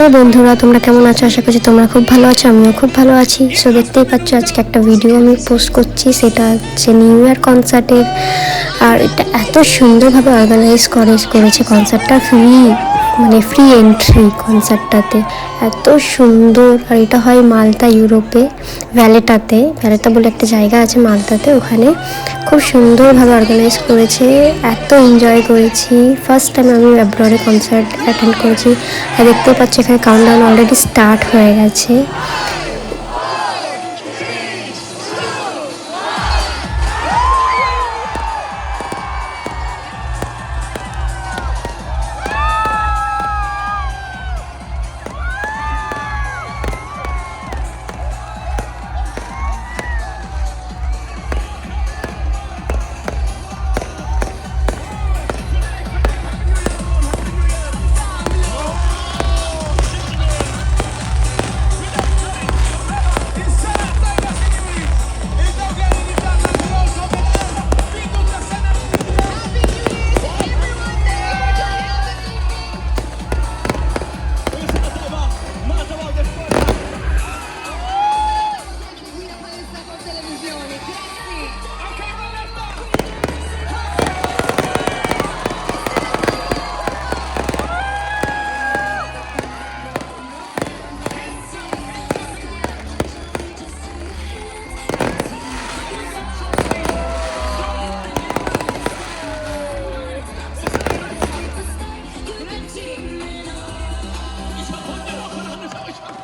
তো বন্ধুরা, তোমরা কেমন আছো? আশা করছি তোমরা খুব ভালো আছো, আমিও খুব ভালো আছি। সো দেখতেই পাচ্ছ আজকে একটা ভিডিও আমি পোস্ট করছি, সেটা হচ্ছে নিউ ইয়ার কনসার্টের। আর এটা এত সুন্দরভাবে অর্গানাইজ করেছে কনসার্টটা, ফ্রি এন্ট্রি কনসার্টটাতে, এত সুন্দর। আর এটা হয় মালটা, ইউরোপে, ভ্যালেটা বলে একটা জায়গা আছে মালটাতে, ওখানে খুব সুন্দরভাবে অর্গানাইজ করেছে। এত এনজয় করেছি, ফার্স্ট টাইম আমি অ্যাব্রডে কনসার্ট অ্যাটেন্ড করেছি। আর দেখতেই পাচ্ছি এখানে কাউন্টডাউন অলরেডি স্টার্ট হয়ে গেছে।